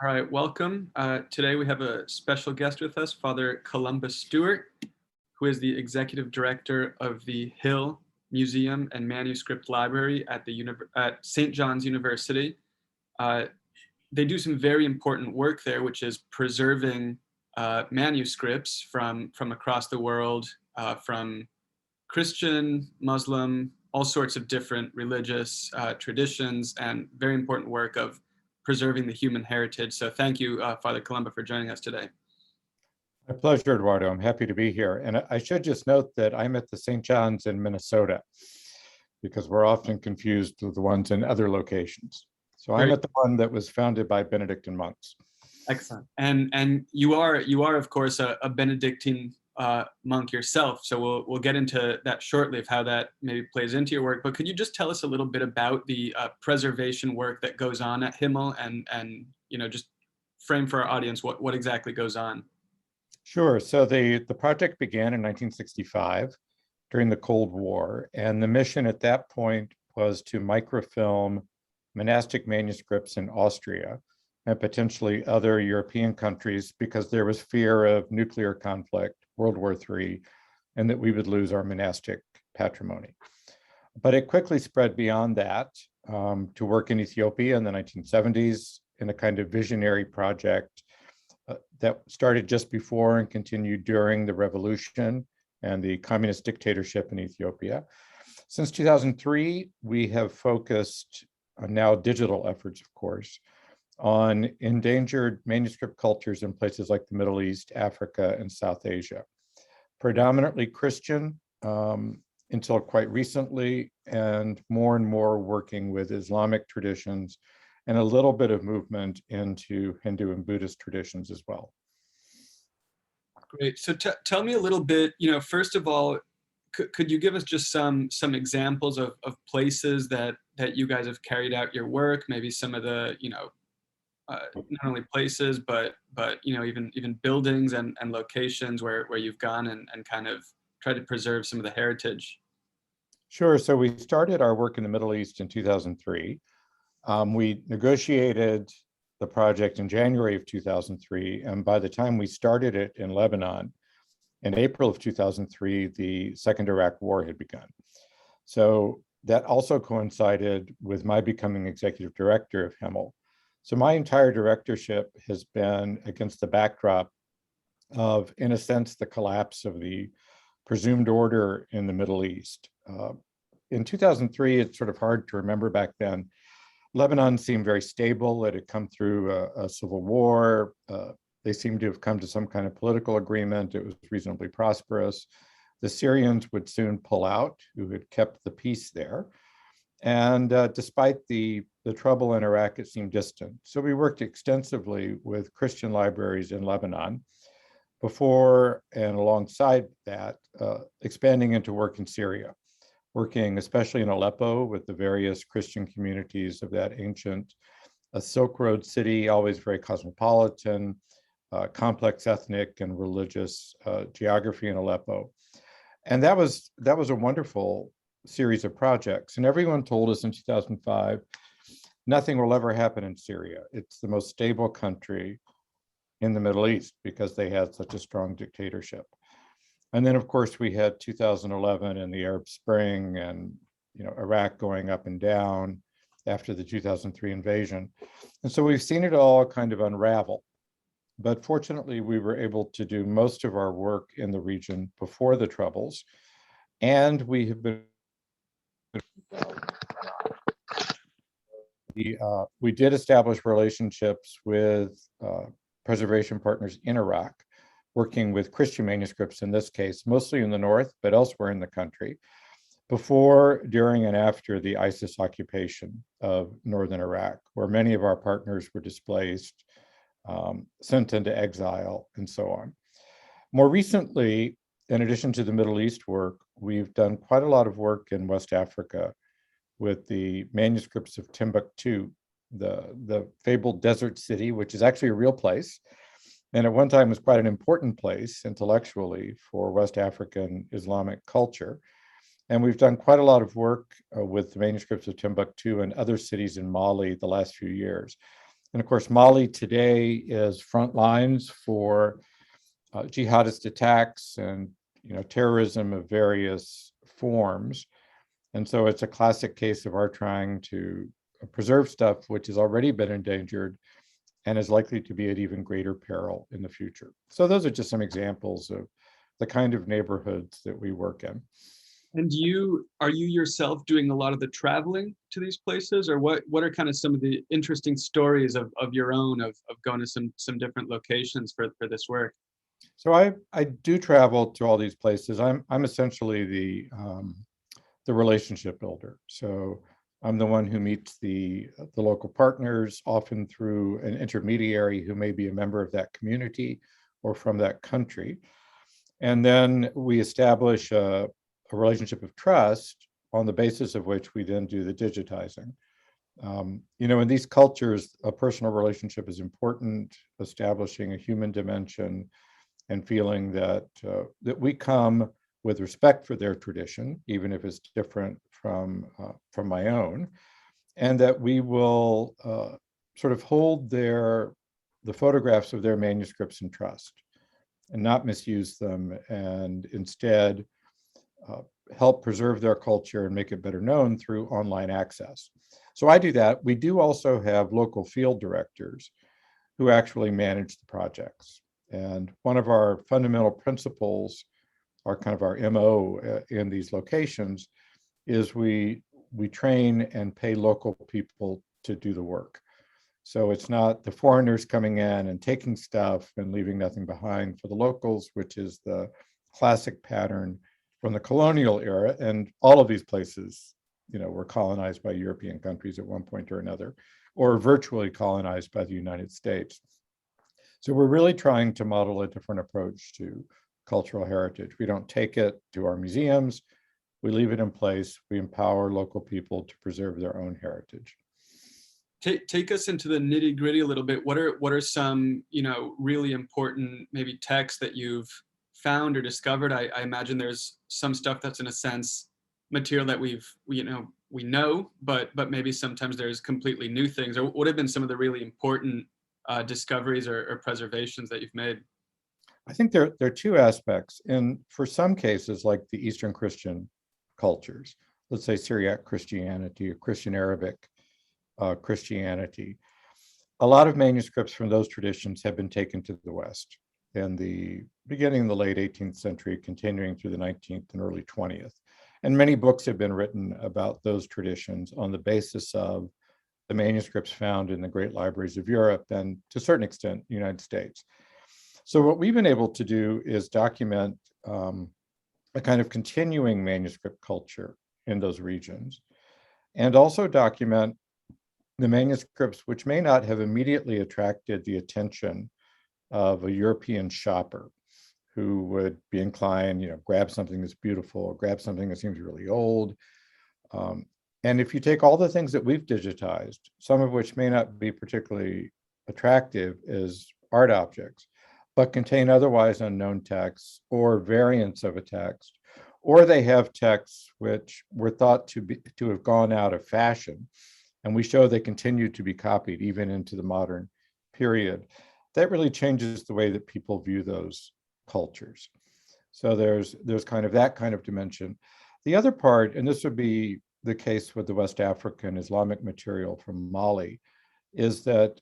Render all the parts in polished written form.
All right, welcome. Today we have a special guest with us, Father Columba Stewart, who is the executive director of the Hill Museum and Manuscript Library at at St. John's University. Uh, they do some very important work there, which is preserving manuscripts from across the world, from Christian, Muslim, all sorts of different religious traditions, and very important work of preserving the human heritage. So thank you, Father Columba, for joining us today. My pleasure, Eduardo. I'm happy to be here. And I should just note that I'm at the St. John's in Minnesota because we're often confused with the ones in other locations. So I'm Very at the one that was founded by Benedictine monks. excellent. And you are of course a Benedictine monk yourself. So we'll get into that shortly of how that maybe plays into your work. But could you just tell us a little bit about the preservation work that goes on at Himmel and just frame for our audience what exactly goes on? Sure. So the project began in 1965 during the Cold War. And the mission at that point was to microfilm monastic manuscripts in Austria and potentially other European countries because there was fear of nuclear conflict, World War III, and that we would lose our monastic patrimony. But it quickly spread beyond that to work in Ethiopia in the 1970s in a kind of visionary project that started just before and continued during the revolution and the communist dictatorship in Ethiopia. Since 2003, we have focused on now digital efforts, of course, on endangered manuscript cultures in places like the Middle East, Africa, and South Asia. Predominantly Christian until quite recently, and more working with Islamic traditions and a little bit of movement into Hindu and Buddhist traditions as well. Great. So tell me a little bit, first of all, could you give us just some examples of places that you guys have carried out your work, maybe some of the, not only places, but even buildings and locations where you've gone and kind of tried to preserve some of the heritage? Sure. So we started our work in the Middle East in 2003. We negotiated the project in January of 2003, and by the time we started it in Lebanon, in April of 2003, the Second Iraq War had begun. So that also coincided with my becoming executive director of Himmel. So my entire directorship has been against the backdrop of, in a sense, the collapse of the presumed order in the Middle East. In 2003, it's sort of hard to remember back then. Lebanon seemed very stable. It had come through a civil war. They seemed to have come to some kind of political agreement. It was reasonably prosperous. The Syrians would soon pull out, who had kept the peace there. And despite the trouble in Iraq, it seemed distant. So we worked extensively with Christian libraries in Lebanon before and alongside that, expanding into work in Syria, working especially in Aleppo with the various Christian communities of that ancient Silk Road city, always very cosmopolitan, complex ethnic and religious geography in Aleppo. And that was a wonderful series of projects. And everyone told us in 2005, nothing will ever happen in Syria. It's the most stable country in the Middle East because they had such a strong dictatorship. And then, of course, we had 2011 and the Arab Spring and Iraq going up and down after the 2003 invasion. And so we've seen it all kind of unravel. But fortunately, we were able to do most of our work in the region before the Troubles. And we have been we did establish relationships with preservation partners in Iraq, working with Christian manuscripts in this case, mostly in the north, but elsewhere in the country, before, during, and after the ISIS occupation of northern Iraq, where many of our partners were displaced, sent into exile, and so on. More recently, in addition to the Middle East work, we've done quite a lot of work in West Africa with the manuscripts of Timbuktu, the fabled desert city, which is actually a real place. And at one time was quite an important place intellectually for West African Islamic culture. And we've done quite a lot of work with the manuscripts of Timbuktu and other cities in Mali the last few years. And of course, Mali today is front lines for jihadist attacks and terrorism of various forms. And so it's a classic case of our trying to preserve stuff which has already been endangered and is likely to be at even greater peril in the future. So those are just some examples of the kind of neighborhoods that we work in. And are you yourself doing a lot of the traveling to these places, or what are kind of some of the interesting stories of your own of going to some different locations for this work? So I do travel to all these places. I'm essentially the relationship builder. So I'm the one who meets the local partners, often through an intermediary who may be a member of that community or from that country. And then we establish a relationship of trust on the basis of which we then do the digitizing. In these cultures, a personal relationship is important, establishing a human dimension and feeling that we come with respect for their tradition, even if it's different from my own, and that we will sort of hold the photographs of their manuscripts in trust and not misuse them, and instead help preserve their culture and make it better known through online access. So I do that. We do also have local field directors who actually manage the projects. And one of our fundamental principles, our kind of our MO in these locations, is we train and pay local people to do the work. So it's not the foreigners coming in and taking stuff and leaving nothing behind for the locals, which is the classic pattern from the colonial era. And all of these places, were colonized by European countries at one point or another, or virtually colonized by the United States. So we're really trying to model a different approach to cultural heritage. We don't take it to our museums. We leave it in place. We empower local people to preserve their own heritage. Take us into the nitty gritty a little bit. What are some really important maybe texts that you've found or discovered? I imagine there's some stuff that's in a sense material that we know, but maybe sometimes there's completely new things. Or what have been some of the really important discoveries or preservations that you've made? I think there are two aspects. And for some cases, like the Eastern Christian cultures, let's say Syriac Christianity or Christian Arabic Christianity, a lot of manuscripts from those traditions have been taken to the West in the beginning of the late 18th century, continuing through the 19th and early 20th. And many books have been written about those traditions on the basis of the manuscripts found in the great libraries of Europe and, to a certain extent, the United States. So what we've been able to do is document a kind of continuing manuscript culture in those regions, and also document the manuscripts which may not have immediately attracted the attention of a European shopper who would be inclined, grab something that's beautiful or grab something that seems really old. And if you take all the things that we've digitized, some of which may not be particularly attractive as art objects, but contain otherwise unknown texts or variants of a text, or they have texts which were thought to have gone out of fashion, and we show they continue to be copied even into the modern period, that really changes the way that people view those cultures. So there's kind of that kind of dimension. The other part, and this would be the case with the West African Islamic material from Mali, is that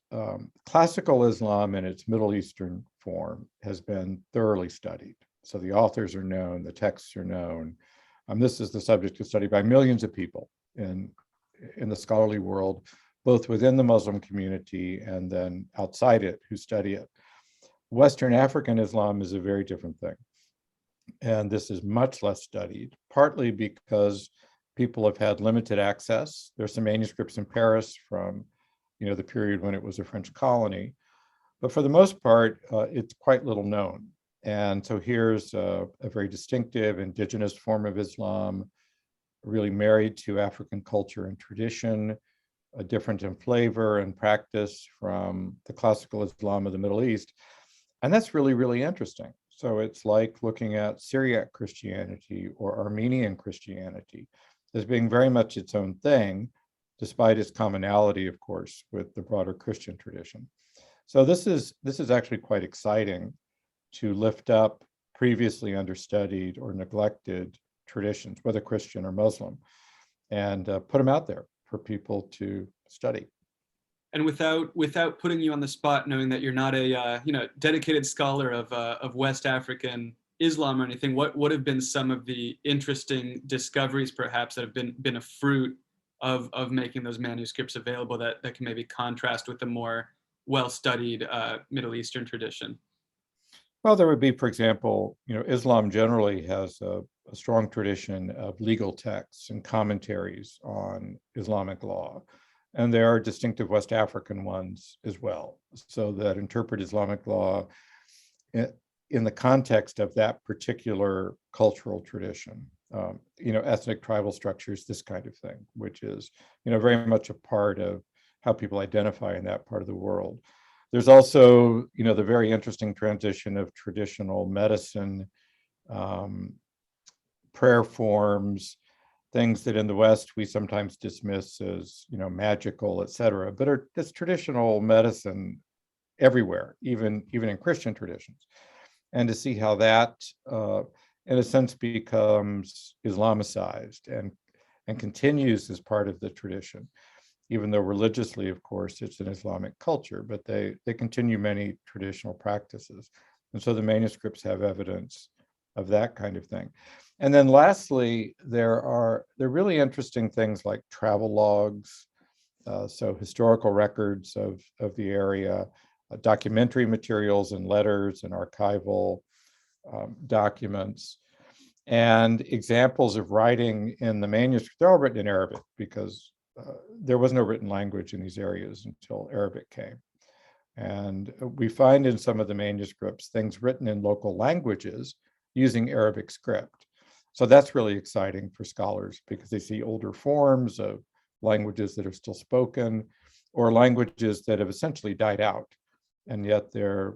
classical Islam in its Middle Eastern form has been thoroughly studied. So the authors are known, the texts are known. This is the subject of study by millions of people in the scholarly world, both within the Muslim community and then outside it who study it. Western African Islam is a very different thing. And this is much less studied, partly because people have had limited access. There's some manuscripts in Paris from the period when it was a French colony. But for the most part, it's quite little known. And so here's a very distinctive indigenous form of Islam, really married to African culture and tradition, different in flavor and practice from the classical Islam of the Middle East. And that's really, really interesting. So it's like looking at Syriac Christianity or Armenian Christianity as being very much its own thing, despite its commonality, of course, with the broader Christian tradition. So this is actually quite exciting to lift up previously understudied or neglected traditions, whether Christian or Muslim, and put them out there for people to study. And without putting you on the spot, knowing that you're not a dedicated scholar of West African Islam or anything, what have been some of the interesting discoveries, perhaps, that have been a fruit of making those manuscripts available that can maybe contrast with the more well-studied Middle Eastern tradition? Well, there would be, for example, Islam generally has a strong tradition of legal texts and commentaries on Islamic law. And there are distinctive West African ones as well, so that interpret Islamic law in the context of that particular cultural tradition, ethnic tribal structures, this kind of thing, which is, very much a part of how people identify in that part of the world. There's also, the very interesting transition of traditional medicine, prayer forms, things that in the West we sometimes dismiss as, magical, et cetera, but are just traditional medicine everywhere, even in Christian traditions. And to see how that, in a sense, becomes Islamicized and continues as part of the tradition, even though religiously, of course, it's an Islamic culture, but they continue many traditional practices. And so the manuscripts have evidence of that kind of thing. And then lastly, they're really interesting things like travel logs, so historical records of the area, documentary materials and letters and archival documents, and examples of writing in the manuscript. They're all written in Arabic because there was no written language in these areas until Arabic came. And we find in some of the manuscripts things written in local languages using Arabic script. So that's really exciting for scholars because they see older forms of languages that are still spoken or languages that have essentially died out. And yet they're,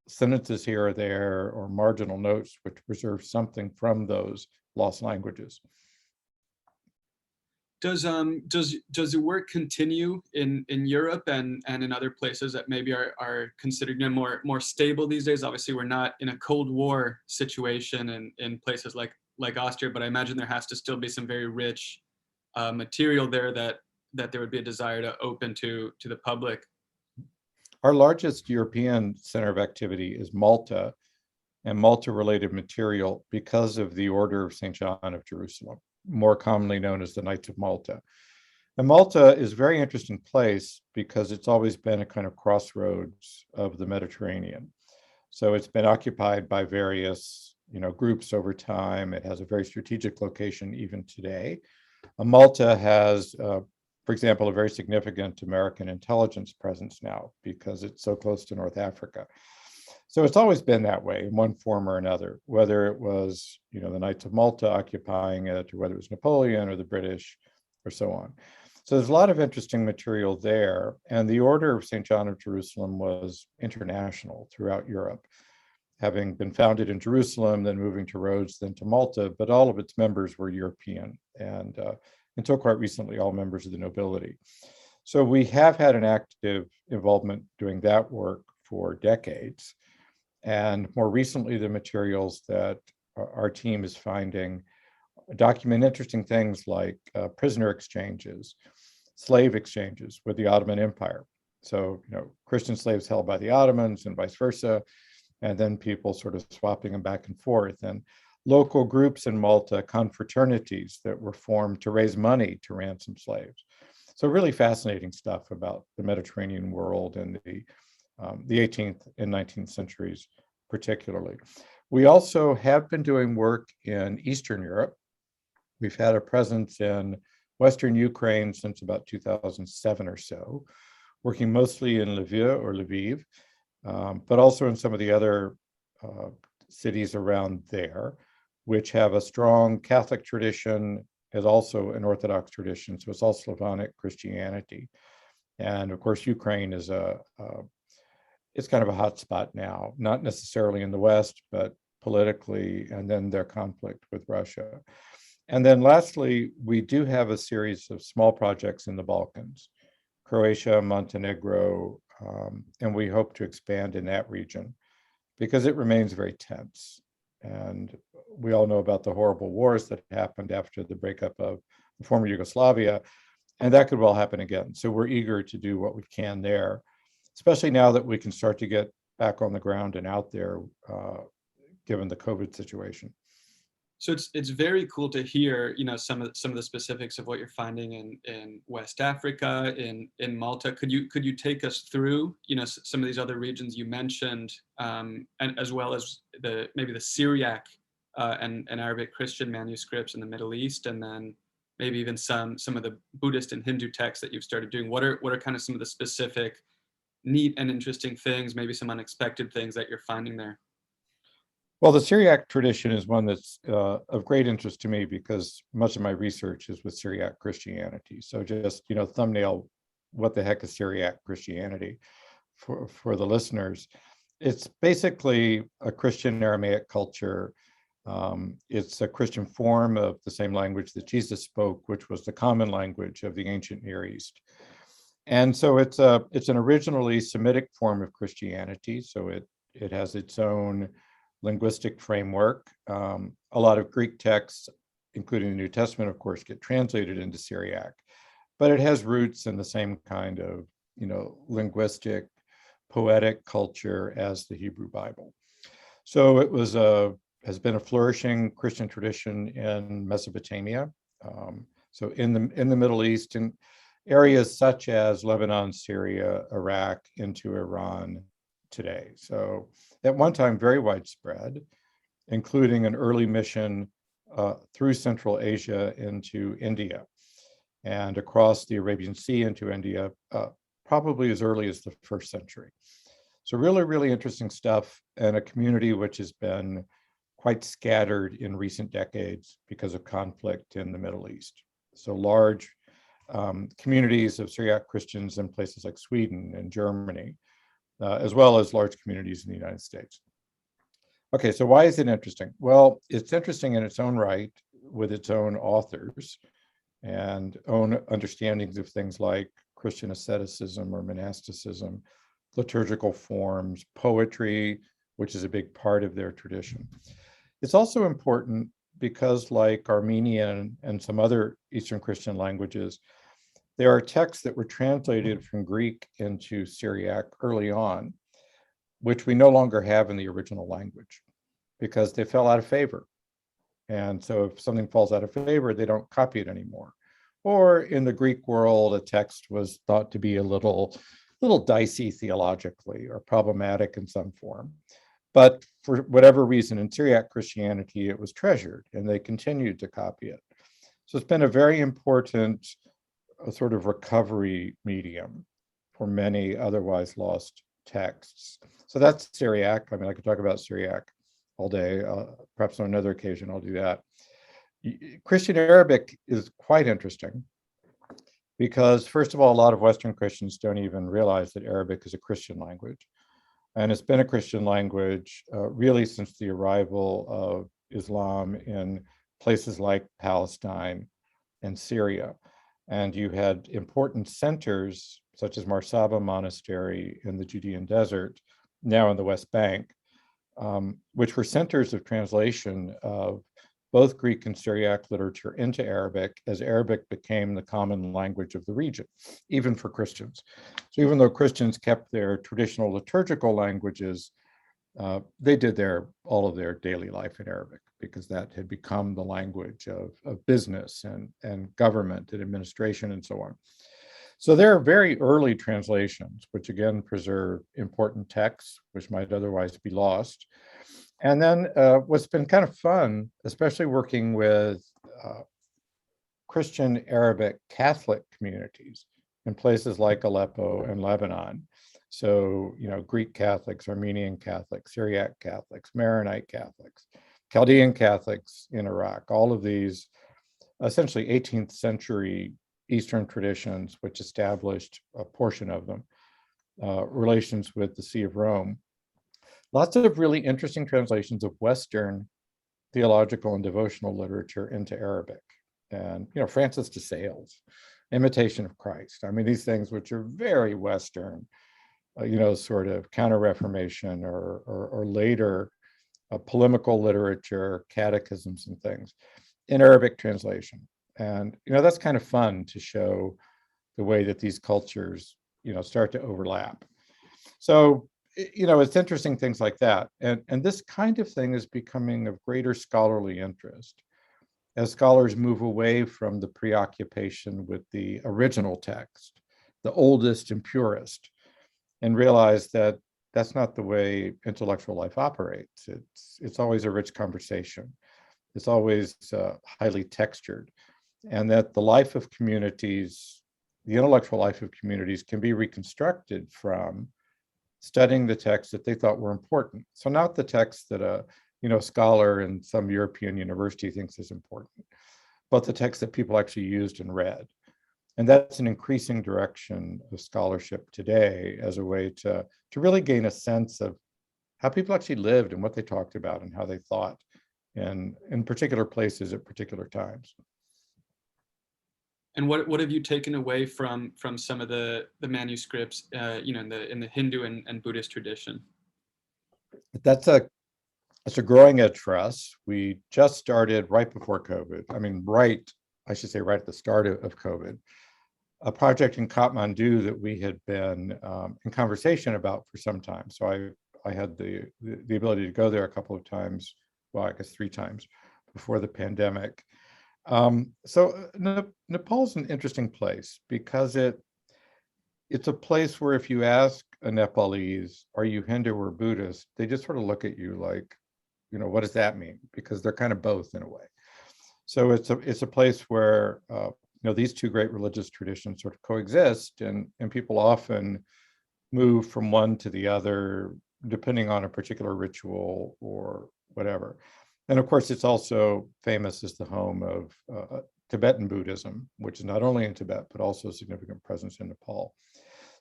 sentences here or there or marginal notes which preserve something from those lost languages. Does the work continue in Europe and in other places that maybe are considered more stable these days? Obviously, we're not in a Cold War situation in places like Austria, but I imagine there has to still be some very rich material there that there would be a desire to open to the public. Our largest European center of activity is Malta and Malta-related material because of the Order of St. John of Jerusalem, more commonly known as the Knights of Malta. And Malta is a very interesting place because it's always been a kind of crossroads of the Mediterranean. So it's been occupied by various, groups over time. It has a very strategic location even today. Malta has, for example, a very significant American intelligence presence now because it's so close to North Africa. So it's always been that way in one form or another, whether it was, the Knights of Malta occupying it, or whether it was Napoleon or the British or so on. So there's a lot of interesting material there. And the Order of St. John of Jerusalem was international throughout Europe, having been founded in Jerusalem, then moving to Rhodes, then to Malta, but all of its members were European and until quite recently, all members of the nobility. So we have had an active involvement doing that work for decades. And more recently, the materials that our team is finding document interesting things like prisoner exchanges, slave exchanges with the Ottoman Empire. So, Christian slaves held by the Ottomans and vice versa, and then people sort of swapping them back and forth. And local groups in Malta, confraternities that were formed to raise money to ransom slaves. So really fascinating stuff about the Mediterranean world and the 18th and 19th centuries particularly. We also have been doing work in Eastern Europe. We've had a presence in Western Ukraine since about 2007 or so, working mostly in Lviv, but also in some of the other cities around there, which have a strong Catholic tradition, is also an Orthodox tradition. So it's all Slavonic Christianity. And of course, Ukraine is it's kind of a hot spot now, not necessarily in the West, but politically, and then their conflict with Russia. And then lastly, we do have a series of small projects in the Balkans, Croatia, Montenegro, and we hope to expand in that region because it remains very tense. And we all know about the horrible wars that happened after the breakup of the former Yugoslavia, and that could well happen again. So we're eager to do what we can there, especially now that we can start to get back on the ground and out there, given the COVID situation. So it's very cool to hear, some of the specifics of what you're finding in West Africa, in Malta. Could you take us through, some of these other regions you mentioned, and as well as maybe the Syriac and Arabic Christian manuscripts in the Middle East, and then maybe even some of the Buddhist and Hindu texts that you've started doing. What are kind of some of the specific, neat and interesting things, maybe some unexpected things that you're finding there? Well, the Syriac tradition is one that's of great interest to me because much of my research is with Syriac Christianity. So just, thumbnail, what the heck is Syriac Christianity for the listeners? It's basically a Christian Aramaic culture. It's a Christian form of the same language that Jesus spoke, which was the common language of the ancient Near East. And so it's an originally Semitic form of Christianity. So it has its own linguistic framework. A lot of Greek texts, including the New Testament, of course, get translated into Syriac, but it has roots in the same kind of, linguistic, poetic culture as the Hebrew Bible. So it has been a flourishing Christian tradition in Mesopotamia. So in the Middle East, in areas such as Lebanon, Syria, Iraq, into Iran today. So at one time very widespread, including an early mission through Central Asia into India and across the Arabian Sea into India, probably as early as the 1st century. So really, really interesting stuff, and a community which has been quite scattered in recent decades because of conflict in the Middle East. So large communities of Syriac Christians in places like Sweden and Germany, as well as large communities in the United States. Okay, so why is it interesting? Well, it's interesting in its own right with its own authors and own understandings of things like Christian asceticism or monasticism, liturgical forms, poetry, which is a big part of their tradition. It's also important because, like Armenian and some other Eastern Christian languages, there are texts that were translated from Greek into Syriac early on, which we no longer have in the original language because they fell out of favor. And so if something falls out of favor, they don't copy it anymore. Or in the Greek world, a text was thought to be a little dicey theologically or problematic in some form. But for whatever reason, in Syriac Christianity, it was treasured and they continued to copy it. So it's been a very important sort of recovery medium for many otherwise lost texts. So that's Syriac. I mean, I could talk about Syriac all day. Perhaps on another occasion, I'll do that. Christian Arabic is quite interesting because, first of all, a lot of Western Christians don't even realize that Arabic is a Christian language. And it's been a Christian language really since the arrival of Islam in places like Palestine and Syria. And you had important centers such as Marsaba Monastery in the Judean desert, now in the West Bank, which were centers of translation of both Greek and Syriac literature into Arabic as Arabic became the common language of the region, even for Christians. So even though Christians kept their traditional liturgical languages, they did all of their daily life in Arabic because that had become the language of business and government and administration and so on. So there are very early translations, which again preserve important texts, which might otherwise be lost. And then what's been kind of fun, especially working with Christian Arabic Catholic communities in places like Aleppo and Lebanon. So, Greek Catholics, Armenian Catholics, Syriac Catholics, Maronite Catholics, Chaldean Catholics in Iraq, all of these essentially 18th century Eastern traditions, which established a portion of them, relations with the See of Rome. Lots of really interesting translations of Western theological and devotional literature into Arabic. And, Francis de Sales, Imitation of Christ. I mean, these things which are very Western, sort of counter-Reformation or later polemical literature, catechisms and things in Arabic translation. And, that's kind of fun to show the way that these cultures, start to overlap. So, it's interesting things like that. And this kind of thing is becoming of greater scholarly interest as scholars move away from the preoccupation with the original text, the oldest and purest, and realize that that's not the way intellectual life operates. It's always a rich conversation. It's always highly textured, and that the life of communities, the intellectual life of communities, can be reconstructed from studying the texts that they thought were important. So not the texts that a scholar in some European university thinks is important, but the texts that people actually used and read. And that's an increasing direction of scholarship today as a way to really gain a sense of how people actually lived and what they talked about and how they thought in particular places at particular times. And what have you taken away from some of the manuscripts, in the Hindu and Buddhist tradition? That's a growing edge for us. We just started right before COVID. I should say right at the start of COVID, a project in Kathmandu that we had been in conversation about for some time. So I had the ability to go there a couple of times, well, I guess 3 times before the pandemic. So Nepal's an interesting place because it's a place where if you ask a Nepalese, are you Hindu or Buddhist, they just sort of look at you like, what does that mean? Because they're kind of both in a way. So it's a place where these two great religious traditions sort of coexist, and people often move from one to the other depending on a particular ritual or whatever. And of course, it's also famous as the home of Tibetan Buddhism, which is not only in Tibet, but also a significant presence in Nepal.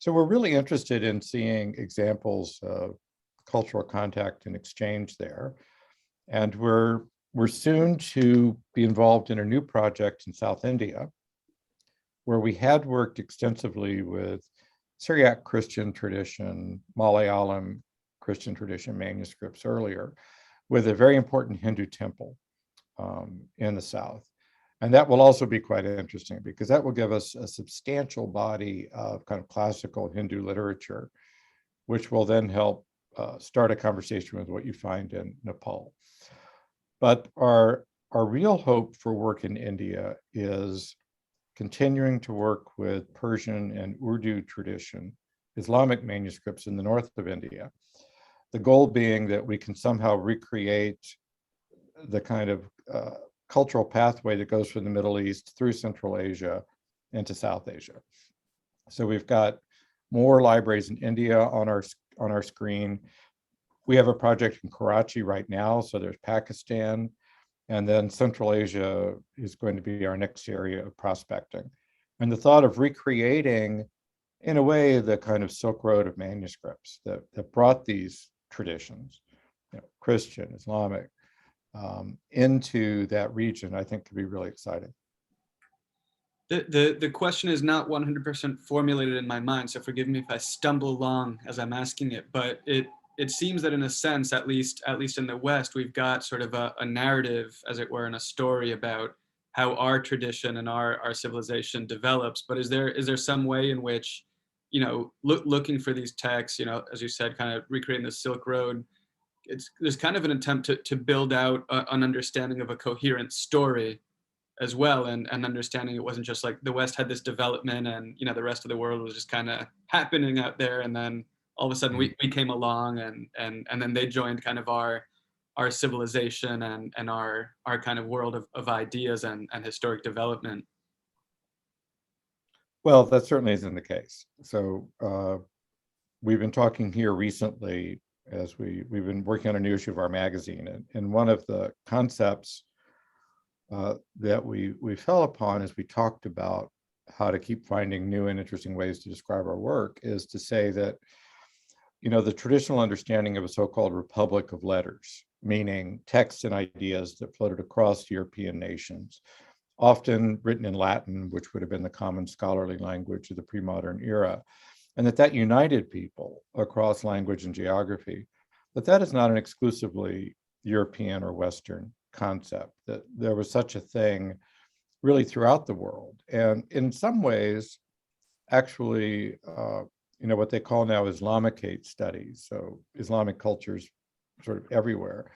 So we're really interested in seeing examples of cultural contact and exchange there. And we're soon to be involved in a new project in South India, where we had worked extensively with Syriac Christian tradition, Malayalam Christian tradition manuscripts earlier, with a very important Hindu temple in the South. And that will also be quite interesting because that will give us a substantial body of kind of classical Hindu literature, which will then help start a conversation with what you find in Nepal. But our real hope for work in India is continuing to work with Persian and Urdu tradition, Islamic manuscripts in the north of India. The goal being that we can somehow recreate the kind of cultural pathway that goes from the Middle East through Central Asia into South Asia. So we've got more libraries in India on our screen. We have a project in Karachi right now, so there's Pakistan, and then Central Asia is going to be our next area of prospecting. And the thought of recreating, in a way, the kind of Silk Road of manuscripts that brought these traditions, Christian, Islamic, into that region, I think could be really exciting. The question is not 100% formulated in my mind, so forgive me if I stumble along as I'm asking it, but it seems that in a sense, at least in the West, we've got sort of a narrative, as it were, and a story about how our tradition and our civilization develops. But is there some way in which, looking for these texts, as you said, kind of recreating the Silk Road, there's kind of an attempt to build out an understanding of a coherent story as well, and understanding it wasn't just like the West had this development and the rest of the world was just kind of happening out there, and then all of a sudden we came along and then they joined kind of our civilization and our kind of world of ideas and historic development. Well, that certainly isn't the case. So we've been talking here recently as we've been working on a new issue of our magazine, and one of the concepts that we fell upon as we talked about how to keep finding new and interesting ways to describe our work is to say that, the traditional understanding of a so-called republic of letters, meaning texts and ideas that floated across European nations, often written in Latin, which would have been the common scholarly language of the pre-modern era, and that united people across language and geography. But that is not an exclusively European or Western concept, that there was such a thing really throughout the world. And in some ways, actually, what they call now Islamicate studies, so Islamic cultures sort of everywhere,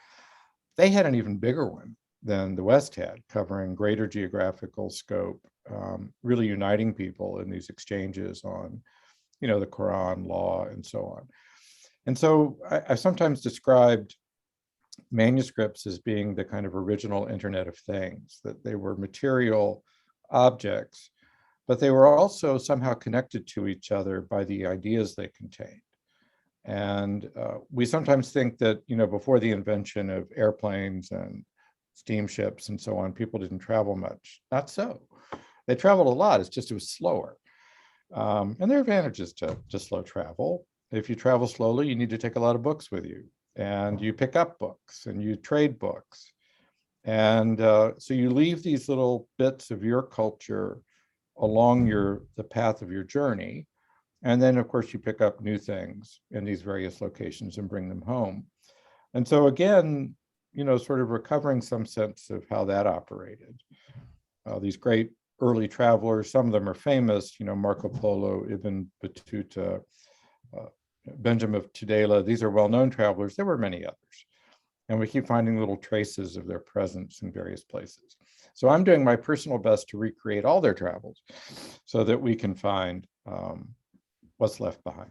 they had an even bigger one than the West had, covering greater geographical scope, really uniting people in these exchanges on, the Quran, law, and so on. And so I've sometimes described manuscripts as being the kind of original Internet of Things, that they were material objects, but they were also somehow connected to each other by the ideas they contained. And we sometimes think that, before the invention of airplanes and steamships and so on, people didn't travel much. Not so. They traveled a lot, it's just it was slower. And there are advantages to slow travel. If you travel slowly, you need to take a lot of books with you, and you pick up books and you trade books. And so you leave these little bits of your culture along the path of your journey. And then, of course, you pick up new things in these various locations and bring them home. And so again, sort of recovering some sense of how that operated. These great early travelers, some of them are famous, Marco Polo, Ibn Battuta, Benjamin of Tudela, these are well-known travelers. There were many others. And we keep finding little traces of their presence in various places. So I'm doing my personal best to recreate all their travels so that we can find what's left behind.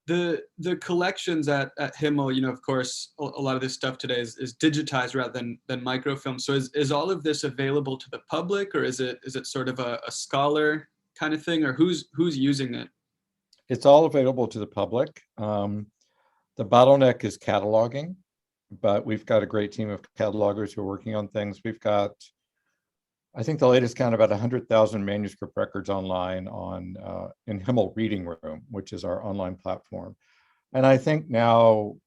The collections at Himmel, of course, a lot of this stuff today is digitized rather than microfilm. So is all of this available to the public, or is it sort of a scholar kind of thing, or who's using it? It's all available to the public. The bottleneck is cataloging, but we've got a great team of catalogers who are working on things. We've got, I think the latest count, about 100,000 manuscript records online in Himmel Reading Room, which is our online platform. And I think now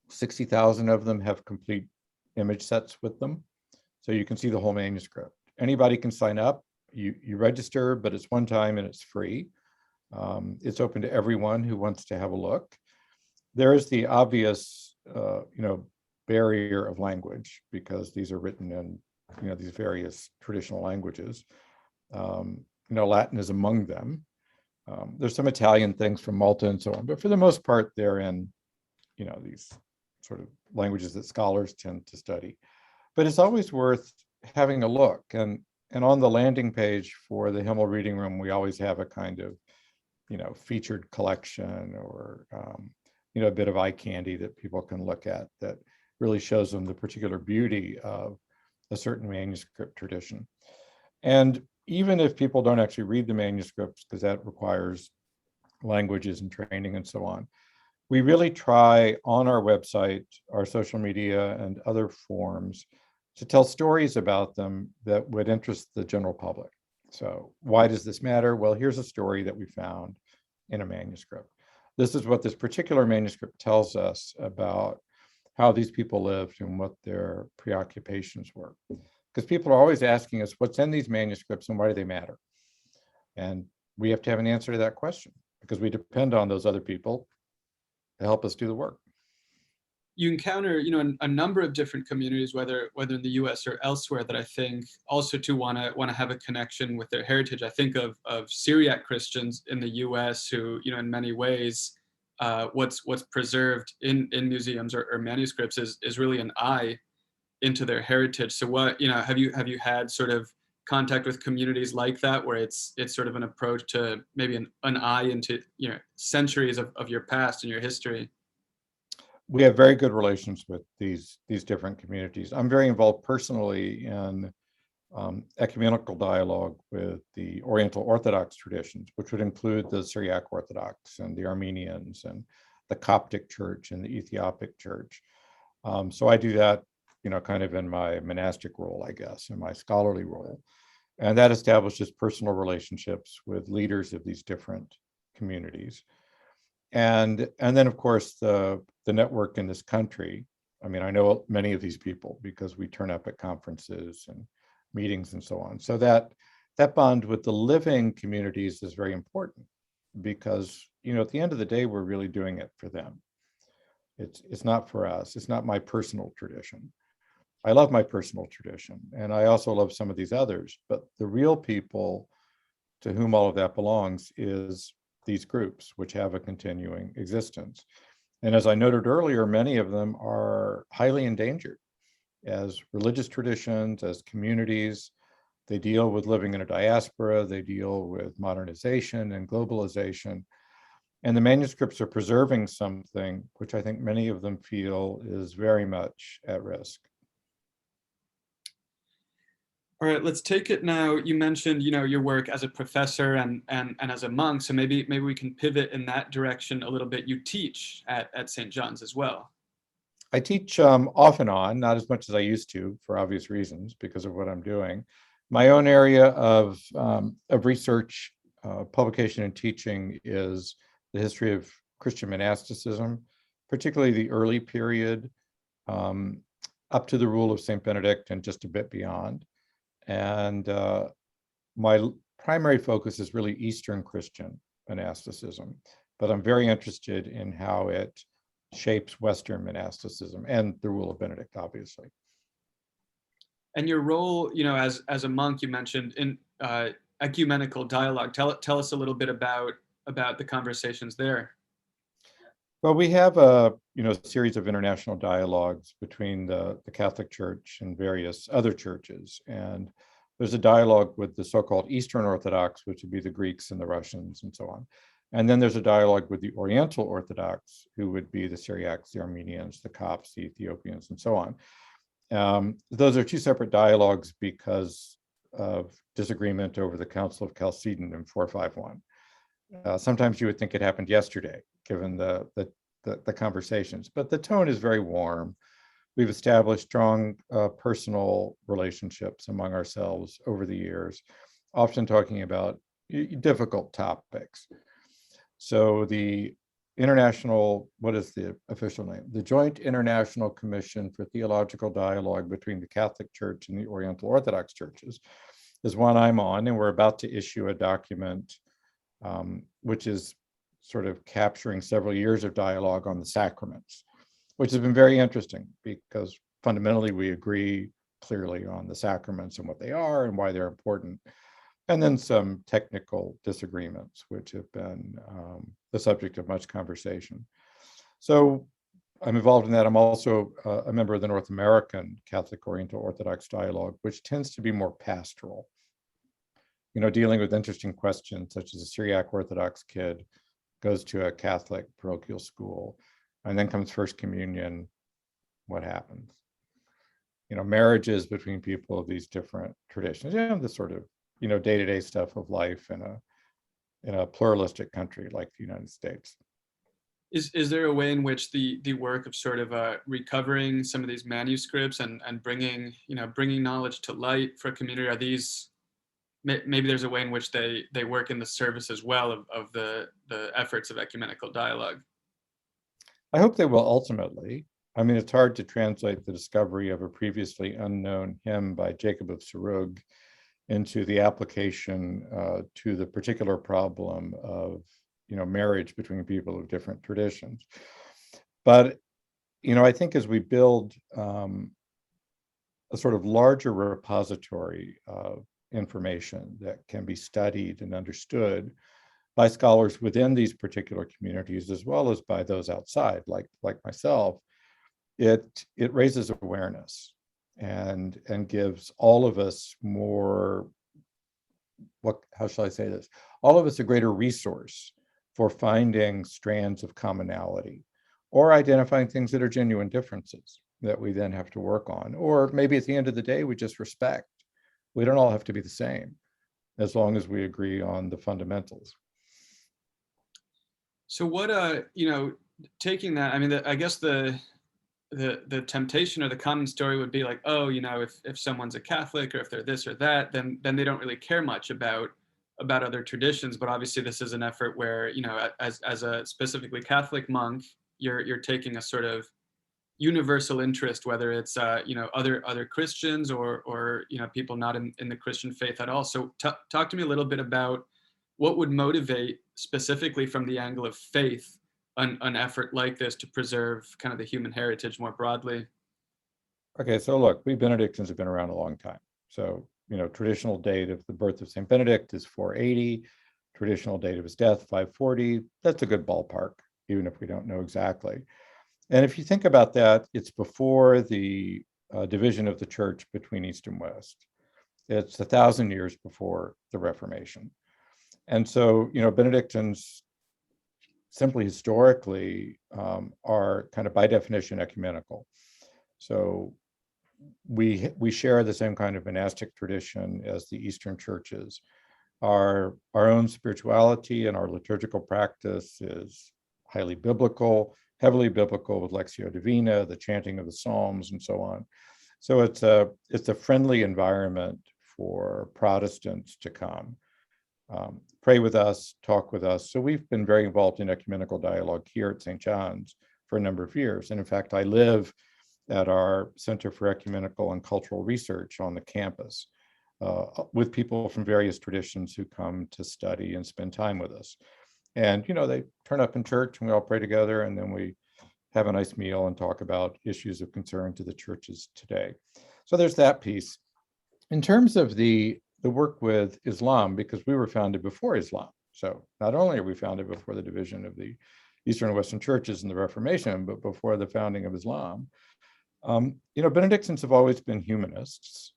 60,000 of them have complete image sets with them. So you can see the whole manuscript. Anybody can sign up. You register, but it's one time and it's free. It's open to everyone who wants to have a look. There is the obvious, barrier of language, because these are written in, these various traditional languages. Latin is among them. There's some Italian things from Malta and so on, but for the most part, they're in, these sort of languages that scholars tend to study. But it's always worth having a look. And on the landing page for the Himmel Reading Room, we always have a kind of, featured collection or, a bit of eye candy that people can look at that really shows them the particular beauty of a certain manuscript tradition. And even if people don't actually read the manuscripts, because that requires languages and training and so on, we really try on our website, our social media, and other forums to tell stories about them that would interest the general public. So why does this matter? Well, here's a story that we found in a manuscript. This is what this particular manuscript tells us about how these people lived and what their preoccupations were. Because people are always asking us, what's in these manuscripts and why do they matter? And we have to have an answer to that question, because we depend on those other people to help us do the work. You encounter, a number of different communities, whether in the U.S. or elsewhere, that I think also too want to have a connection with their heritage. I think of Syriac Christians in the U.S. who, in many ways, what's preserved in museums or manuscripts is really an eye into their heritage. So what, have you had sort of contact with communities like that, where it's sort of an approach to maybe an eye into, centuries of your past and your history? We have very good relations with these different communities. I'm very involved personally in ecumenical dialogue with the Oriental Orthodox traditions, which would include the Syriac Orthodox and the Armenians and the Coptic Church and the Ethiopic Church. So I do that, kind of in my monastic role, I guess, in my scholarly role. And that establishes personal relationships with leaders of these different communities. And then, of course, the network in this country I mean, I know many of these people because we turn up at conferences and meetings and so on. So that bond with the living communities is very important because, at the end of the day, we're really doing it for them. It's not for us. It's not my personal tradition. I love my personal tradition, and I also love some of these others, but the real people to whom all of that belongs is these groups, which have a continuing existence. And as I noted earlier, many of them are highly endangered as religious traditions, as communities. They deal with living in a diaspora, they deal with modernization and globalization. And the manuscripts are preserving something which I think many of them feel is very much at risk. All right, let's take it now. You mentioned, your work as a professor and as a monk. So maybe we can pivot in that direction a little bit. You teach at St. John's as well. I teach off and on, not as much as I used to for obvious reasons because of what I'm doing. My own area of research, publication and teaching is the history of Christian monasticism, particularly the early period up to the rule of St. Benedict and just a bit beyond. And my primary focus is really Eastern Christian monasticism, but I'm very interested in how it shapes Western monasticism and the rule of Benedict, obviously. And your role, as a monk, you mentioned in ecumenical dialogue. Tell us a little bit about the conversations there. Well, we have a series of international dialogues between the Catholic Church and various other churches, and there's a dialogue with the so-called Eastern Orthodox, which would be the Greeks and the Russians and so on. And then there's a dialogue with the Oriental Orthodox, who would be the Syriacs, the Armenians, the Copts, the Ethiopians, and so on. Those are two separate dialogues because of disagreement over the Council of Chalcedon in 451. Sometimes you would think it happened yesterday, given the conversations, but the tone is very warm. We've established strong personal relationships among ourselves over the years, often talking about difficult topics. So the international, what is the official name? The Joint International Commission for Theological Dialogue between the Catholic Church and the Oriental Orthodox churches is one I'm on, and we're about to issue a document which is sort of capturing several years of dialogue on the sacraments, which has been very interesting because fundamentally we agree clearly on the sacraments and what they are and why they're important. And then some technical disagreements, which have been the subject of much conversation. So I'm involved in that. I'm also a member of the North American Catholic Oriental Orthodox Dialogue, which tends to be more pastoral, dealing with interesting questions such as a Syriac Orthodox kid goes to a Catholic parochial school, and then comes First Communion. What happens? Marriages between people of these different traditions, the sort of, day-to-day stuff of life in a pluralistic country like the United States. Is there a way in which the work of sort of recovering some of these manuscripts and bringing knowledge to light for a community, are these, maybe there's a way in which they work in the service as well of the efforts of ecumenical dialogue? I hope they will ultimately. I mean, it's hard to translate the discovery of a previously unknown hymn by Jacob of Sarug into the application to the particular problem of marriage between people of different traditions. But I think as we build a sort of larger repository of information that can be studied and understood by scholars within these particular communities, as well as by those outside, like myself, it raises awareness and gives all of us more, how shall I say this? All of us a greater resource for finding strands of commonality or identifying things that are genuine differences that we then have to work on. Or maybe at the end of the day, we just respect. We don't all have to be the same as long as we agree on the fundamentals. So what, taking that, I mean, I guess the temptation or the common story would be like, oh, if someone's a Catholic or if they're this or that, then they don't really care much about other traditions. But obviously this is an effort where, as a specifically Catholic monk, you're taking a sort of universal interest, whether it's other Christians or people not in the Christian faith at all. So talk to me a little bit about what would motivate specifically from the angle of faith an effort like this to preserve kind of the human heritage more broadly. Okay, so look, we Benedictines have been around a long time. So, traditional date of the birth of St. Benedict is 480. Traditional date of his death, 540. That's a good ballpark, even if we don't know exactly. And if you think about that, it's before the division of the church between East and West. It's 1,000 years before the Reformation. And so, Benedictines simply historically are kind of by definition ecumenical. So we share the same kind of monastic tradition as the Eastern churches. Our own spirituality and our liturgical practice is highly biblical, heavily biblical with Lectio Divina, the chanting of the Psalms, and so on. So it's a friendly environment for Protestants to come, pray with us, talk with us. So we've been very involved in ecumenical dialogue here at St. John's for a number of years. And in fact, I live at our Center for Ecumenical and Cultural Research on the campus with people from various traditions who come to study and spend time with us. And, they turn up in church and we all pray together, and then we have a nice meal and talk about issues of concern to the churches today. So there's that piece. In terms of the work with Islam, because we were founded before Islam. So not only are we founded before the division of the Eastern and Western churches and the Reformation, but before the founding of Islam. Benedictines have always been humanists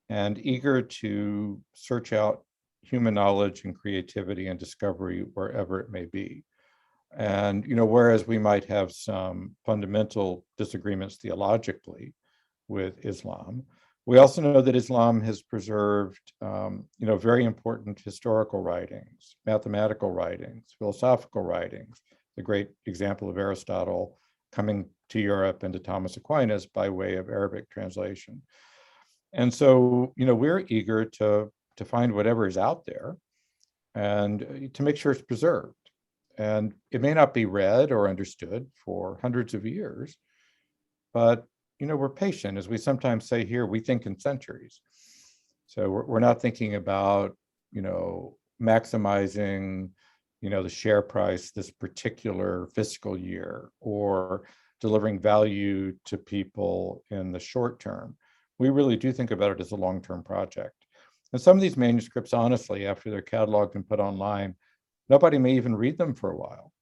and eager to search out human knowledge and creativity and discovery wherever it may be. And, whereas we might have some fundamental disagreements theologically with Islam, we also know that Islam has preserved, very important historical writings, mathematical writings, philosophical writings. The great example of Aristotle coming to Europe and to Thomas Aquinas by way of Arabic translation. And so, we're eager to find whatever is out there and to make sure it's preserved. And it may not be read or understood for hundreds of years, but, we're patient. As we sometimes say here, we think in centuries. So we're not thinking about, maximizing, the share price this particular fiscal year or delivering value to people in the short term. We really do think about it as a long-term project. And some of these manuscripts, honestly, after they're cataloged and put online, nobody may even read them for a while.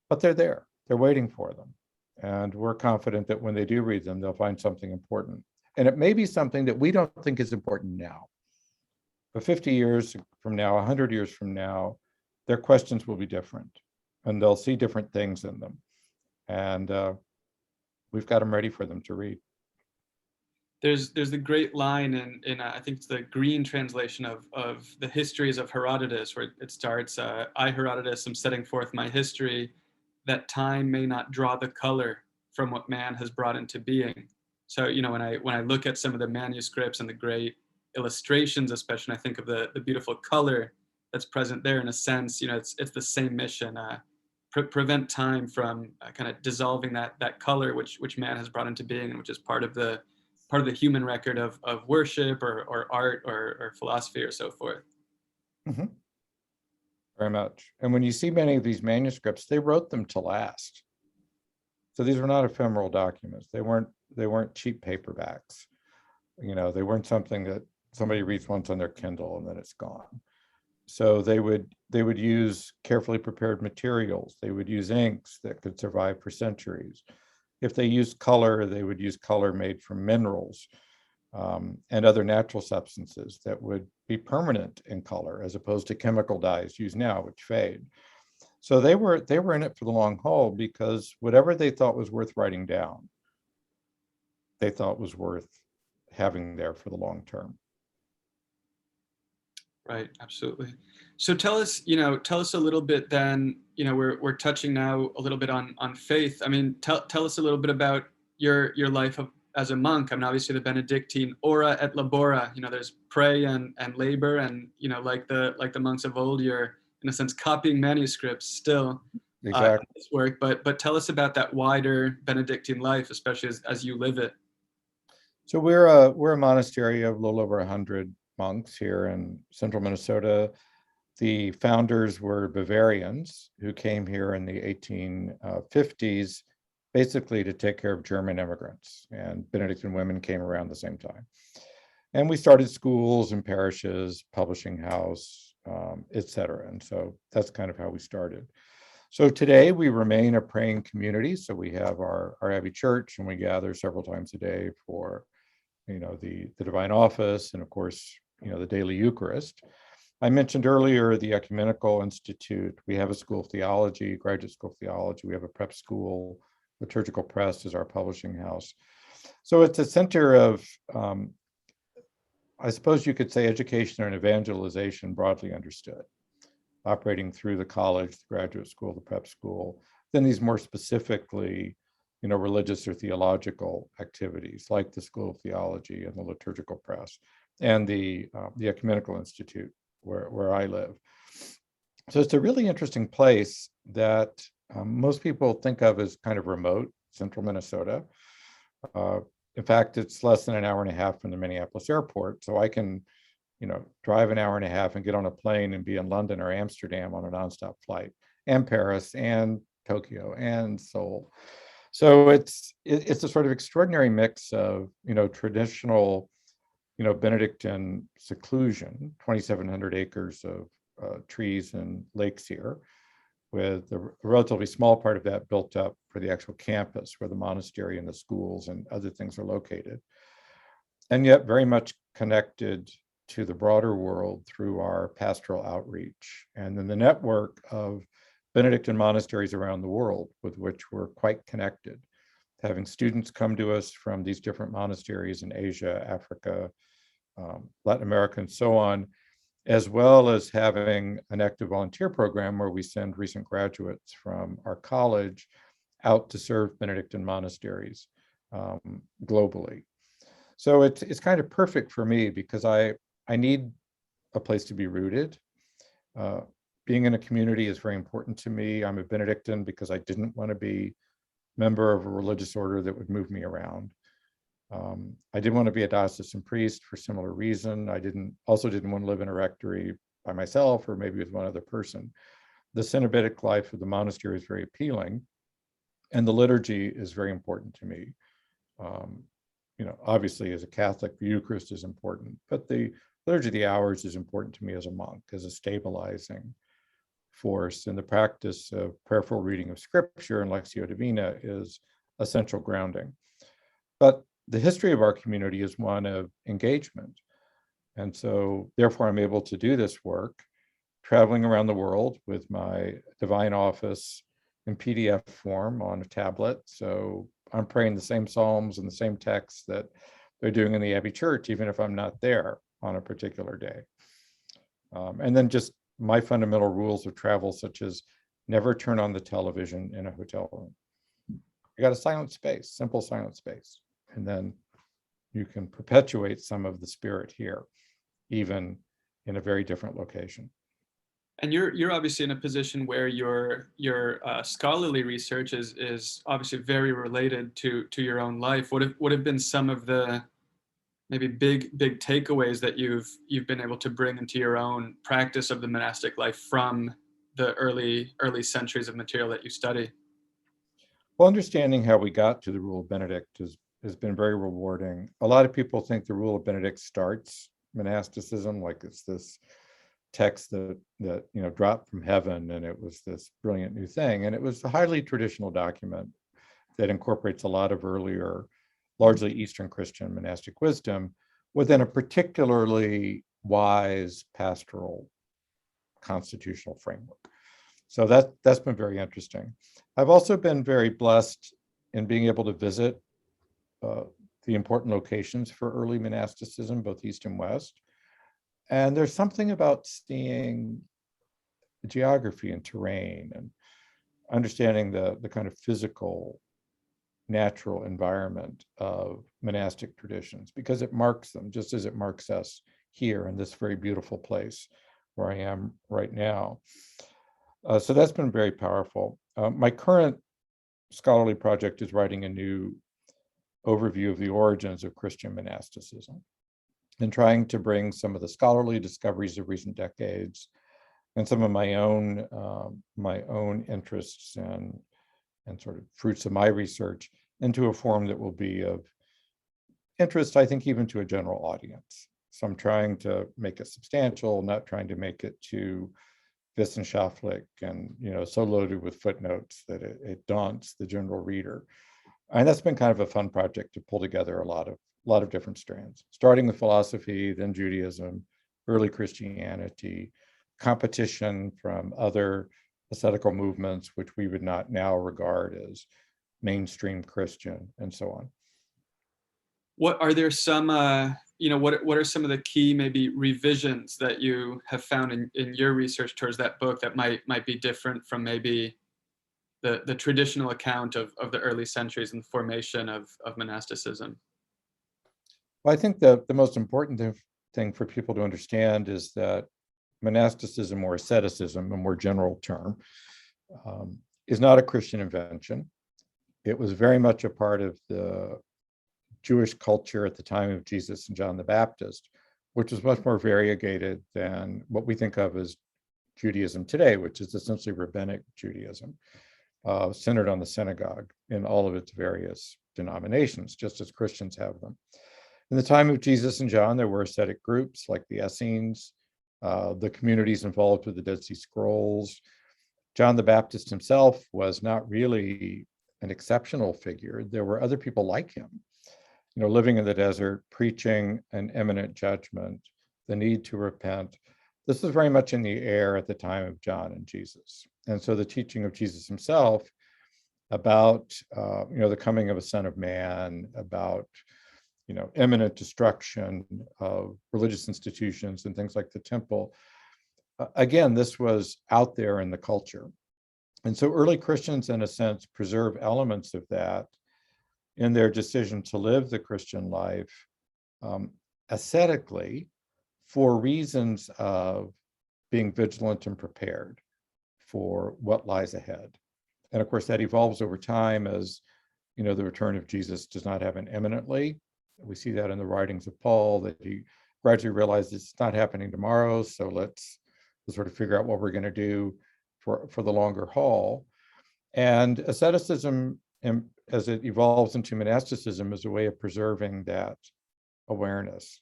But they're there. They're waiting for them. And we're confident that when they do read them, they'll find something important. And it may be something that we don't think is important now. But 50 years from now, 100 years from now, their questions will be different. And they'll see different things in them. And we've got them ready for them to read. There's the great line in I think it's the Green translation of the Histories of Herodotus, where it starts, I, Herodotus, am setting forth my history, that time may not draw the color from what man has brought into being. So, when I look at some of the manuscripts and the great illustrations, especially, I think of the beautiful color that's present there. In a sense, it's the same mission, prevent time from kind of dissolving that color which man has brought into being, and which is part of the human record of worship or art or philosophy or so forth. Mm-hmm. Very much. And when you see many of these manuscripts, they wrote them to last. So these were not ephemeral documents. They weren't cheap paperbacks. They weren't something that somebody reads once on their Kindle and then it's gone. So they would use carefully prepared materials. They would use inks that could survive for centuries. If they used color, they would use color made from minerals and other natural substances that would be permanent in color, as opposed to chemical dyes used now, which fade. So they were in it for the long haul, because whatever they thought was worth writing down, they thought was worth having there for the long term. Right, absolutely. So tell us a little bit then, we're touching now a little bit on faith. I mean, tell us a little bit about your life as a monk. I mean, obviously the Benedictine ora et labora, there's pray and labor, and like the monks of old, you're in a sense copying manuscripts still. exactly. this work, but tell us about that wider Benedictine life, especially as you live it. So we're a monastery of a little over 100 monks here in central Minnesota. The founders were Bavarians who came here in the 1850s, basically to take care of German immigrants, and Benedictine women came around the same time. And we started schools and parishes, publishing house, et cetera. And so that's kind of how we started. So today we remain a praying community. So we have our Abbey Church, and we gather several times a day for, the Divine Office, and of course, the daily Eucharist. I mentioned earlier the Ecumenical Institute. We have a School of Theology, Graduate School of Theology. We have a prep school. Liturgical Press is our publishing house. So it's a center of, I suppose you could say, education and evangelization broadly understood, operating through the college, the graduate school, the prep school, then these more specifically, religious or theological activities like the School of Theology and the Liturgical Press and the Ecumenical Institute where I live. So it's a really interesting place that most people think of as kind of remote, central Minnesota. In fact, it's less than an hour and a half from the Minneapolis airport. So I can, drive an hour and a half and get on a plane and be in London or Amsterdam on a nonstop flight, and Paris and Tokyo and Seoul. So it's a sort of extraordinary mix of, traditional, Benedictine seclusion, 2,700 acres of trees and lakes here, with a relatively small part of that built up for the actual campus where the monastery and the schools and other things are located. And yet very much connected to the broader world through our pastoral outreach. And then the network of Benedictine monasteries around the world with which we're quite connected, having students come to us from these different monasteries in Asia, Africa, Latin America, and so on, as well as having an active volunteer program where we send recent graduates from our college out to serve Benedictine monasteries globally. So it's kind of perfect for me because I need a place to be rooted. Being in a community is very important to me. I'm a Benedictine because I didn't want to be member of a religious order that would move me around. I didn't want to be a diocesan priest for similar reason. I also didn't want to live in a rectory by myself or maybe with one other person. The cenobitic life of the monastery is very appealing, and the liturgy is very important to me. Obviously as a Catholic, the Eucharist is important, but the liturgy of the hours is important to me as a monk, as a stabilizing force. And the practice of prayerful reading of Scripture and Lectio Divina is essential grounding. But the history of our community is one of engagement. And so therefore I'm able to do this work, traveling around the world with my Divine Office in PDF form on a tablet. So I'm praying the same psalms and the same texts that they're doing in the Abbey Church, even if I'm not there on a particular day. And then just my fundamental rules of travel, such as never turn on the television in a hotel room. You got a silent space, simple silent space. And then you can perpetuate some of the spirit here, even in a very different location. And you're obviously in a position where your scholarly research is obviously very related to your own life. What have been some of the maybe big takeaways that you've been able to bring into your own practice of the monastic life from the early centuries of material that you study? Well, understanding how we got to the Rule of Benedict has been very rewarding. A lot of people think the Rule of Benedict starts monasticism, like it's this text that dropped from heaven and it was this brilliant new thing. And it was a highly traditional document that incorporates a lot of earlier, largely Eastern Christian monastic wisdom within a particularly wise pastoral constitutional framework. So that's been very interesting. I've also been very blessed in being able to visit the important locations for early monasticism, both East and West. And there's something about seeing geography and terrain and understanding the kind of physical, natural environment of monastic traditions, because it marks them just as it marks us here in this very beautiful place where I am right now. So that's been very powerful. My current scholarly project is writing a new overview of the origins of Christian monasticism and trying to bring some of the scholarly discoveries of recent decades and some of my own interests and sort of fruits of my research into a form that will be of interest, I think, even to a general audience. So I'm trying to make it substantial, not trying to make it too wissenschaftlich and so loaded with footnotes that it daunts the general reader. And that's been kind of a fun project to pull together a lot of different strands, starting with philosophy, then Judaism, early Christianity, competition from other ascetical movements, which we would not now regard as mainstream Christian, and so on. What are there some what are some of the key maybe revisions that you have found in your research towards that book that might be different from maybe the traditional account of the early centuries and the formation of monasticism? Well, I think the most important thing for people to understand is that monasticism, or asceticism, a more general term, is not a Christian invention. It was very much a part of the Jewish culture at the time of Jesus and John the Baptist, which was much more variegated than what we think of as Judaism today, which is essentially rabbinic Judaism, centered on the synagogue in all of its various denominations, just as Christians have them. In the time of Jesus and John, there were ascetic groups like the Essenes, the communities involved with the Dead Sea Scrolls. John the Baptist himself was not really an exceptional figure. There were other people like him, living in the desert, preaching an imminent judgment, the need to repent. This was very much in the air at the time of John and Jesus. And so the teaching of Jesus himself about, the coming of a Son of Man, about, imminent destruction of religious institutions and things like the temple. Again, this was out there in the culture. And so early Christians, in a sense, preserve elements of that in their decision to live the Christian life ascetically for reasons of being vigilant and prepared for what lies ahead. And of course, that evolves over time as, the return of Jesus does not happen imminently. We see that in the writings of Paul, that he gradually realizes it's not happening tomorrow, so let's sort of figure out what we're going to do for the longer haul. And asceticism, as it evolves into monasticism, is a way of preserving that awareness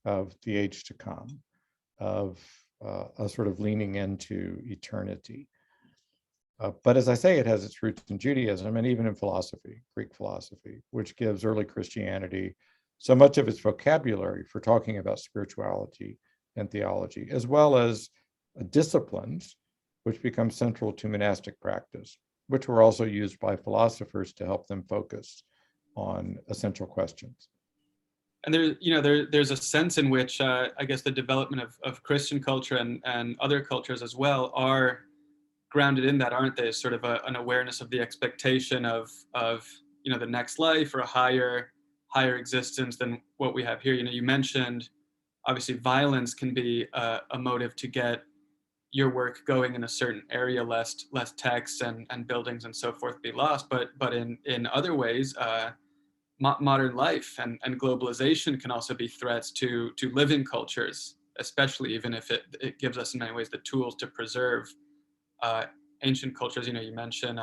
of the age to come, of a sort of leaning into eternity. But as I say, it has its roots in Judaism and even in philosophy, Greek philosophy, which gives early Christianity so much of its vocabulary for talking about spirituality and theology, as well as disciplines which become central to monastic practice, which were also used by philosophers to help them focus on essential questions. And there's a sense in which I guess the development of Christian culture and other cultures as well are grounded in that, aren't they? Sort of an awareness of the expectation of the next life, or a higher existence than what we have here. You mentioned obviously violence can be a motive to get your work going in a certain area, lest texts and buildings and so forth be lost. But in other ways, modern life and globalization can also be threats to living cultures, especially even if it gives us in many ways the tools to preserve ancient cultures. You mentioned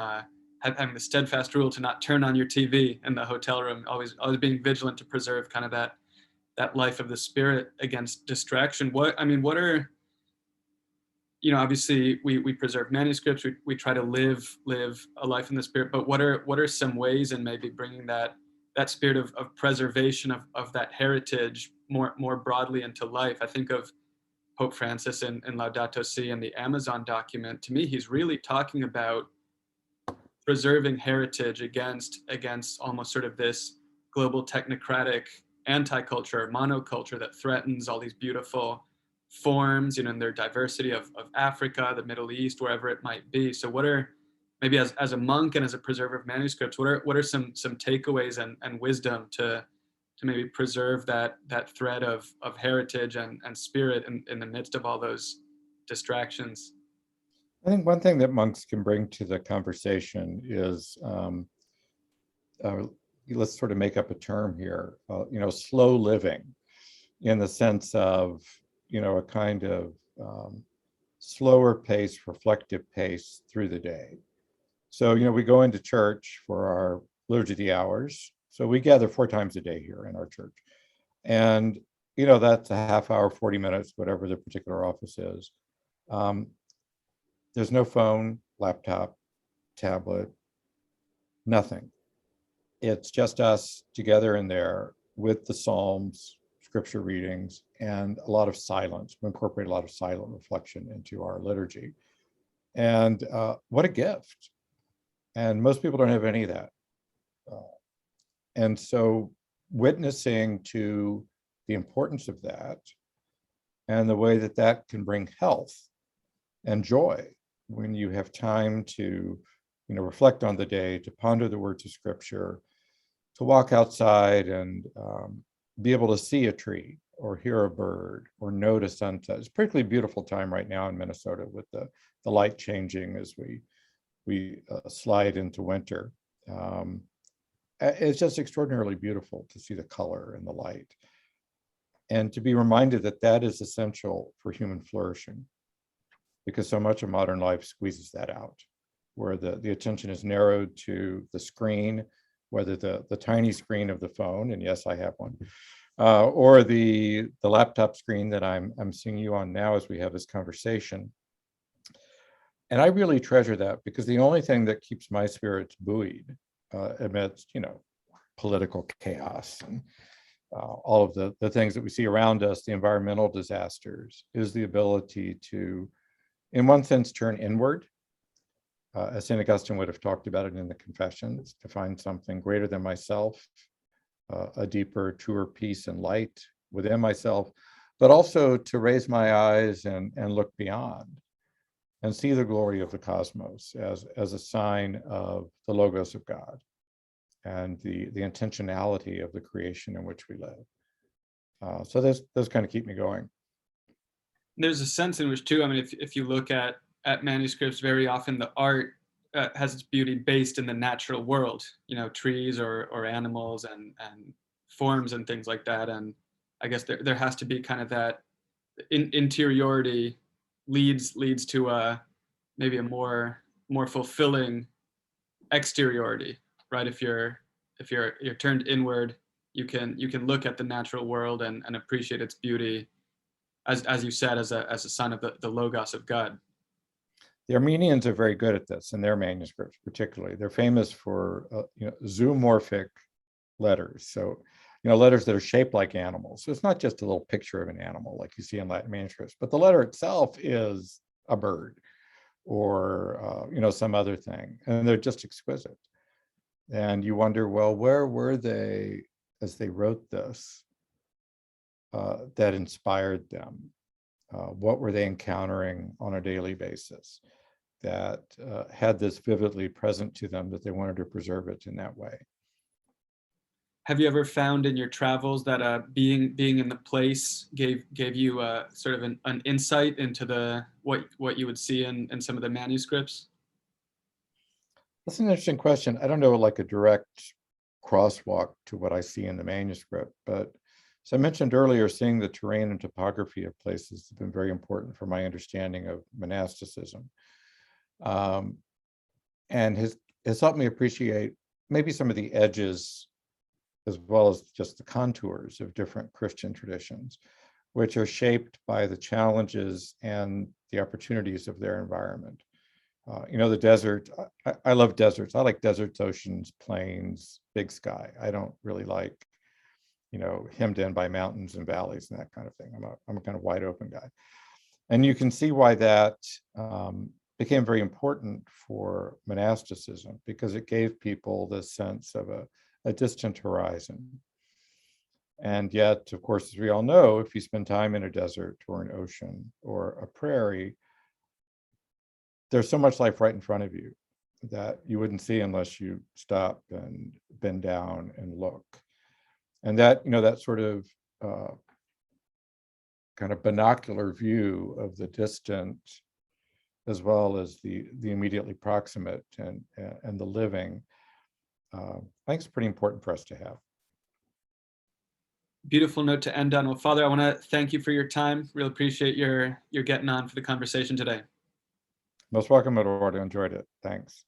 having the steadfast rule to not turn on your TV in the hotel room, always being vigilant to preserve kind of that life of the spirit against distraction. What are, obviously we preserve manuscripts, we try to live a life in the spirit, but what are some ways in maybe bringing that spirit of preservation of that heritage more broadly into life? I think of Pope Francis in Laudato Si and the Amazon document. To me, he's really talking about preserving heritage against almost sort of this global technocratic anti-culture, monoculture that threatens all these beautiful forms, in their diversity of Africa, the Middle East, wherever it might be. So what are, maybe as a monk and as a preserver of manuscripts, what are some takeaways and wisdom to maybe preserve that thread of heritage and spirit in the midst of all those distractions? I think one thing that monks can bring to the conversation is, uh, let's sort of make up a term here, slow living, in the sense of, a kind of slower pace, reflective pace through the day. So, we go into church for our liturgy hours. So we gather 4 times a day here in our church. And, that's a half hour, 40 minutes, whatever the particular office is. There's no phone, laptop, tablet, nothing. It's just us together in there with the Psalms, scripture readings, and a lot of silence. We incorporate a lot of silent reflection into our liturgy. And what a gift. And most people don't have any of that. And so witnessing to the importance of that and the way that that can bring health and joy when you have time to, reflect on the day, to ponder the words of scripture, to walk outside and be able to see a tree or hear a bird or notice sunset. It's a particularly beautiful time right now in Minnesota with the light changing as we slide into winter. It's just extraordinarily beautiful to see the color and the light, and to be reminded that that is essential for human flourishing, because so much of modern life squeezes that out, where the attention is narrowed to the screen, whether the tiny screen of the phone, and yes, I have one, or the laptop screen that I'm seeing you on now as we have this conversation. And I really treasure that, because the only thing that keeps my spirits buoyed amidst, political chaos and all of the things that we see around us, the environmental disasters, is the ability to, in one sense, turn inward, as St. Augustine would have talked about it in the Confessions, to find something greater than myself, a deeper, truer peace and light within myself, but also to raise my eyes and look beyond and see the glory of the cosmos as a sign of the Logos of God and the intentionality of the creation in which we live. So those kind of keep me going. There's a sense in which, too, I mean, if you look at manuscripts, very often the art has its beauty based in the natural world, trees or animals and forms and things like that. And I guess there has to be kind of that interiority leads to maybe a more fulfilling exteriority, right? If you're turned inward, you can look at the natural world and appreciate its beauty, as you said, as a sign of the Logos of God. The Armenians are very good at this in their manuscripts, particularly. They're famous for zoomorphic letters. So, letters that are shaped like animals. So it's not just a little picture of an animal like you see in Latin manuscripts, but the letter itself is a bird or some other thing, and they're just exquisite. And you wonder, well, where were they as they wrote this that inspired them? What were they encountering on a daily basis that had this vividly present to them that they wanted to preserve it in that way? Have you ever found in your travels that being in the place gave you sort of an insight into what you would see in some of the manuscripts? That's an interesting question. I don't know, like a direct crosswalk to what I see in the manuscript, but as I mentioned earlier, seeing the terrain and topography of places has been very important for my understanding of monasticism, and has helped me appreciate maybe some of the edges as well as just the contours of different Christian traditions, which are shaped by the challenges and the opportunities of their environment. The desert, I love deserts. I like deserts, oceans, plains, big sky. I don't really like, hemmed in by mountains and valleys and that kind of thing. I'm a kind of wide open guy. And you can see why that became very important for monasticism, because it gave people this sense of a distant horizon. And yet, of course, as we all know, if you spend time in a desert or an ocean or a prairie, there's so much life right in front of you that you wouldn't see unless you stop and bend down and look. And that, that sort of kind of binocular view of the distant as well as the immediately proximate and the living, I think it's pretty important for us to have. Beautiful note to end on. Well, Father, I want to thank you for your time. Really appreciate your getting on for the conversation today. Most welcome, Eduardo. Enjoyed it. Thanks.